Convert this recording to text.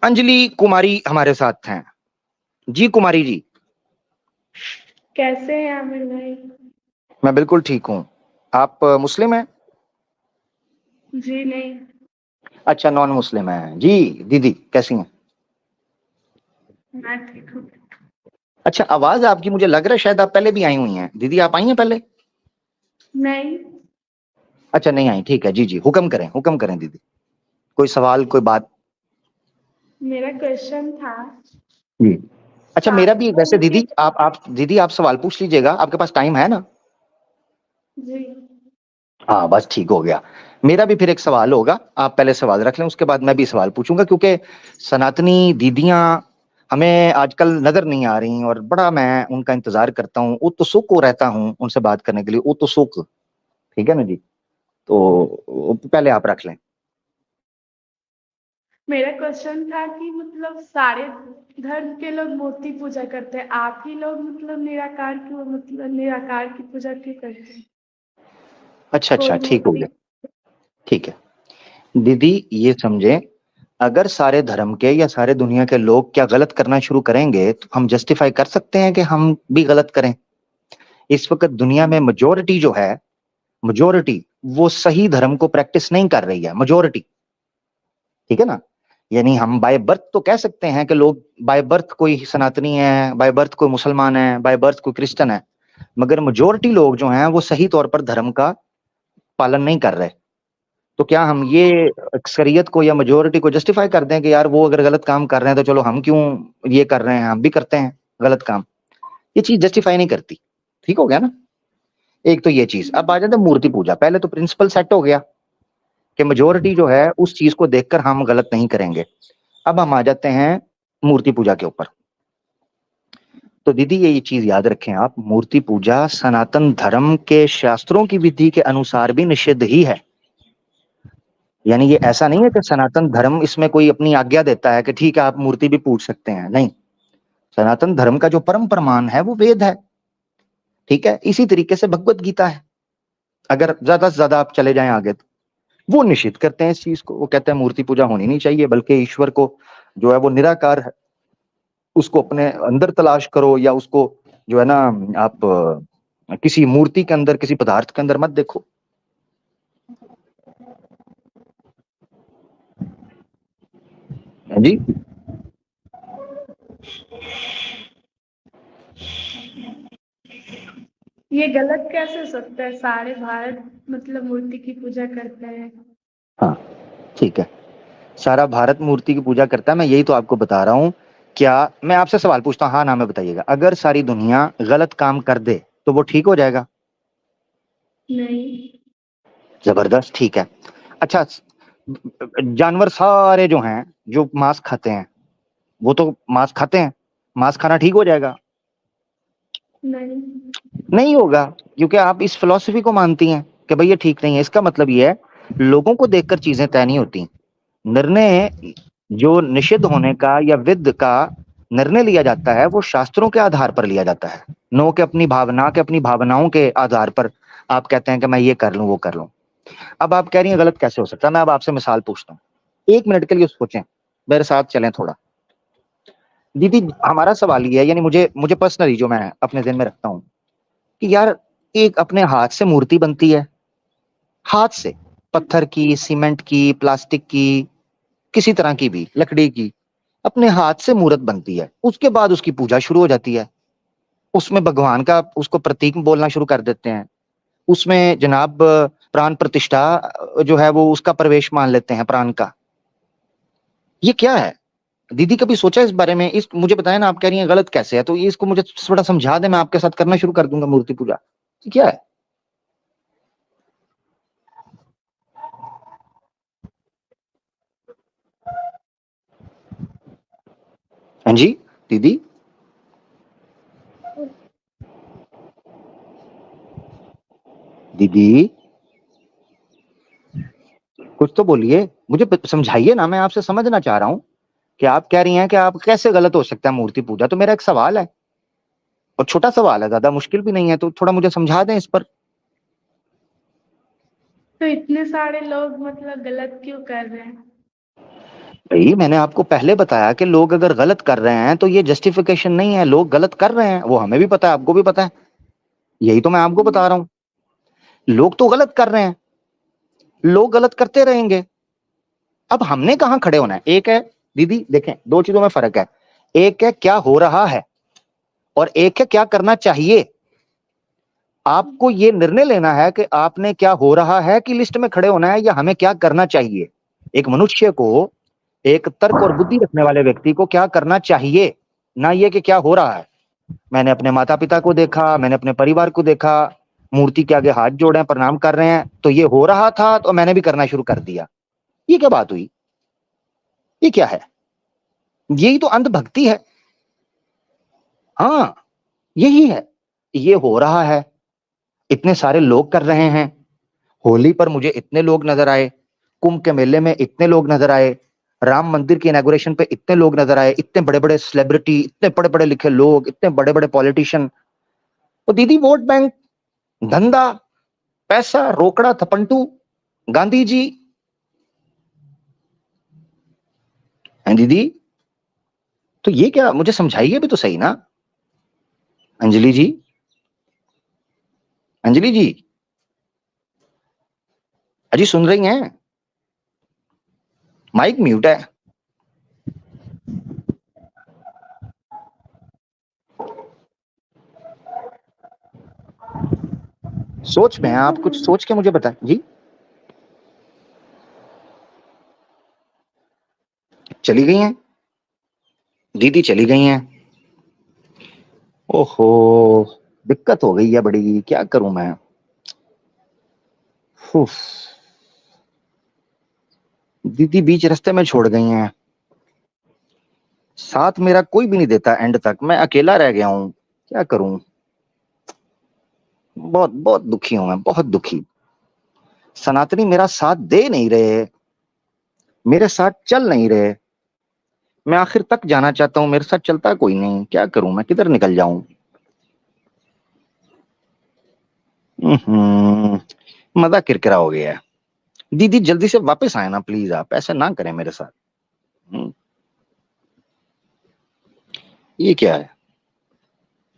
अंजलि कुमारी हमारे साथ हैं। जी कुमारी जी। कैसे हैं आमिर भाई? मैं बिल्कुल ठीक हूँ। आप मुस्लिम हैं? जी नहीं। अच्छा, नॉन मुस्लिम है जी। दीदी कैसी हैं? मैं ठीक हूँ। अच्छा, आवाज आपकी मुझे लग रहा है शायद आप पहले भी आई हुई हैं। दीदी आप आई हैं पहले? नहीं। अच्छा नहीं आई, ठीक है। जी जी, हुक्म करें दीदी। कोई सवाल, कोई बात? मेरा क्वेश्चन था जी। अच्छा, मेरा भी शास्त्रों वैसे के। दीदी आप दीदी आप सवाल पूछ लीजिएगा, आपके पास टाइम है ना? जी। हाँ बस ठीक हो गया। मेरा भी फिर एक सवाल होगा, आप पहले सवाल रख लें, उसके बाद मैं भी सवाल पूछूंगा, क्योंकि सनातनी दीदियां हमें आजकल नजर नहीं आ रही और बड़ा मैं उनका इंतजार करता हूँ, उत्सुक हो रहता हूँ उनसे बात करने के लिए, उत्सुक। ठीक है ना जी? तो पहले आप रख लें। मेरा क्वेश्चन था कि मतलब सारे धर्म के लोग मूर्ति पूजा करते हैं, आप ही लोग मतलब निराकार की पूजा क्यों करते हैं? अच्छा अच्छा, कोई ठीक हो मूर्ति। गया। ठीक है दीदी, ये समझे, अगर सारे धर्म के या सारे दुनिया के लोग क्या गलत करना शुरू करेंगे तो हम जस्टिफाई कर सकते हैं कि हम भी गलत करें। इस वक्त दुनिया में मेजोरिटी जो है, मेजोरिटी वो सही धर्म को प्रैक्टिस नहीं कर रही है, मेजोरिटी। ठीक है ना? यानी हम बाय बर्थ तो कह सकते हैं कि लोग बाय बर्थ कोई सनातनी है, बाय बर्थ कोई मुसलमान है, बाय बर्थ कोई क्रिश्चियन है, मगर मेजोरिटी लोग जो हैं वो सही तौर पर धर्म का पालन नहीं कर रहे। तो क्या हम ये अक्सरियत को या मेजोरिटी को जस्टिफाई कर दें कि यार वो अगर गलत काम कर रहे हैं तो चलो हम क्यों ये कर रहे हैं, हम भी करते हैं गलत काम? ये चीज जस्टिफाई नहीं करती। ठीक हो गया ना? एक तो ये चीज। अब आ जाते हैं मूर्ति पूजा। पहले तो प्रिंसिपल सेट हो गया कि मेजोरिटी जो है उस चीज को देखकर हम गलत नहीं करेंगे। अब हम आ जाते हैं मूर्ति पूजा के ऊपर। तो दीदी ये चीज याद रखें आप, मूर्ति पूजा सनातन धर्म के शास्त्रों की विधि के अनुसार भी निषिद्ध ही है। यानी ये ऐसा नहीं है कि सनातन धर्म इसमें कोई अपनी आज्ञा देता है कि ठीक है आप मूर्ति भी पूज सकते हैं, नहीं। सनातन धर्म का जो परम प्रमाण है वो वेद है। ठीक है, इसी तरीके से भगवत गीता है। अगर ज्यादा से ज्यादा आप चले जाएं आगे तो वो निषिद्ध करते हैं इस चीज को। वो कहते हैं मूर्ति पूजा होनी नहीं चाहिए, बल्कि ईश्वर को जो है वो निराकार है, उसको अपने अंदर तलाश करो, या उसको जो है ना, आप किसी मूर्ति के अंदर, किसी पदार्थ के अंदर मत देखो। जी। ये गलत कैसे हो सकता है? सारे भारत मतलब मूर्ति की पूजा करते हैं। हाँ ठीक है, सारा भारत मूर्ति की पूजा करता है, मैं यही तो आपको बता रहा हूँ। क्या मैं आपसे सवाल पूछता हूँ, हाँ ना में बताइएगा, अगर सारी दुनिया गलत काम कर दे तो वो ठीक हो जाएगा? नहीं। जबरदस्त, ठीक है। अच्छा, जानवर सारे जो हैं, जो मांस खाते हैं, वो तो मांस खाते हैं, मांस खाना ठीक हो जाएगा? नहीं। नहीं होगा, क्योंकि आप इस फिलॉसफी को मानती हैं कि भाई ये ठीक नहीं है। इसका मतलब ये है, लोगों को देखकर चीजें तय नहीं होती। निर्णय जो निषिद्ध होने का या विद का निर्णय लिया जाता है वो शास्त्रों के आधार पर लिया जाता है, नो के अपनी भावना के, अपनी भावनाओं के आधार पर आप कहते हैं कि मैं ये कर लूं वो कर लूं। अब आप कह रही हैं गलत कैसे हो सकता है, मैं अब आपसे मिसाल पूछता हूँ, 1 मिनट के लिए सोचें, मेरे साथ चलें थोड़ा। दीदी हमारा सवाल ये है, यानी मुझे मुझे पर्सनली जो मैं अपने दिन में रखता हूँ कि यार, एक अपने हाथ से मूर्ति बनती है, हाथ से, पत्थर की, सीमेंट की, प्लास्टिक की, किसी तरह की भी, लकड़ी की, अपने हाथ से मूर्त बनती है, उसके बाद उसकी पूजा शुरू हो जाती है। उसमें भगवान का उसको प्रतीक बोलना शुरू कर देते हैं, उसमें जनाब प्राण प्रतिष्ठा जो है वो उसका प्रवेश मान लेते हैं, प्राण का। ये क्या है? दीदी कभी सोचा इस बारे में? इस मुझे बताया ना, आप कह रही हैं गलत कैसे है, तो ये इसको मुझे थोड़ा समझा दे, मैं आपके साथ करना शुरू कर दूंगा मूर्ति पूजा। ये क्या है? हाँ जी दीदी। दीदी कुछ तो बोलिए, मुझे समझाइए ना, मैं आपसे समझना चाह रहा हूँ कि आप कह रही हैं कि आप कैसे गलत हो सकता है मूर्ति पूजा। तो मेरा एक सवाल है, और छोटा सवाल है, ज्यादा मुश्किल भी नहीं है, तो थोड़ा मुझे समझा दें इस पर। तो इतने सारे लोग मतलब गलत क्यों कर रहे हैं? भाई मैंने आपको पहले बताया कि लोग अगर गलत कर रहे हैं तो ये जस्टिफिकेशन नहीं है, लोग गलत कर रहे हैं, वो हमें भी पता है, आपको भी पता है, यही तो मैं आपको बता रहा हूं। लोग तो गलत कर रहे हैं, लोग गलत करते रहेंगे। अब हमने कहां खड़े होना है? एक है दीदी, देखें दो चीजों में फर्क है, एक है क्या हो रहा है और एक है क्या करना चाहिए। आपको ये निर्णय लेना है कि आपने क्या हो रहा है की लिस्ट में खड़े होना है या हमें क्या करना चाहिए। एक मनुष्य को, एक तर्क और बुद्धि रखने वाले व्यक्ति को क्या करना चाहिए, ना ये कि क्या हो रहा है। मैंने अपने माता पिता को देखा, मैंने अपने परिवार को देखा, मूर्ति के आगे हाथ जोड़े प्रणाम कर रहे हैं, तो ये हो रहा था तो मैंने भी करना शुरू कर दिया। ये क्या बात हुई? ये क्या है? यही तो अंधभक्ति है। हाँ, यही है। ये हो रहा है, इतने सारे लोग कर रहे हैं, होली पर मुझे इतने लोग नजर आए, कुंभ के मेले में इतने लोग नजर आए, राम मंदिर की इनॉग्रेशन पे इतने लोग नजर आए, इतने बड़े बड़े सेलिब्रिटी, इतने बड़े बड़े लिखे लोग, इतने बड़े बड़े पॉलिटिशियन। तो दीदी वोट बैंक, धंधा, पैसा, रोकड़ा, थपंटू, गांधी जी हैं दीदी। तो ये क्या, मुझे समझाइए भी तो सही ना। अंजलि जी, अंजलि जी, अजी सुन रही हैं? माइक म्यूट है। सोच में हैं आप, कुछ सोच के मुझे बताएं जी। चली गई हैं दीदी, चली गई हैं। ओहो, दिक्कत हो गई है बड़ी, क्या करूं मैं। उफ, दीदी बीच रास्ते में छोड़ गई हैं, साथ मेरा कोई भी नहीं देता एंड तक, मैं अकेला रह गया हूं, क्या करूं। बहुत बहुत दुखी हूं मैं, बहुत दुखी। सनातनी मेरा साथ दे नहीं रहे, मेरे साथ चल नहीं रहे। मैं आखिर तक जाना चाहता हूं, मेरे साथ चलता कोई नहीं, क्या करूं मैं, किधर निकल जाऊं। मजा किरकिरा हो गया है। दीदी जल्दी से वापस आए ना प्लीज, आप ऐसे ना करें मेरे साथ। ये क्या है?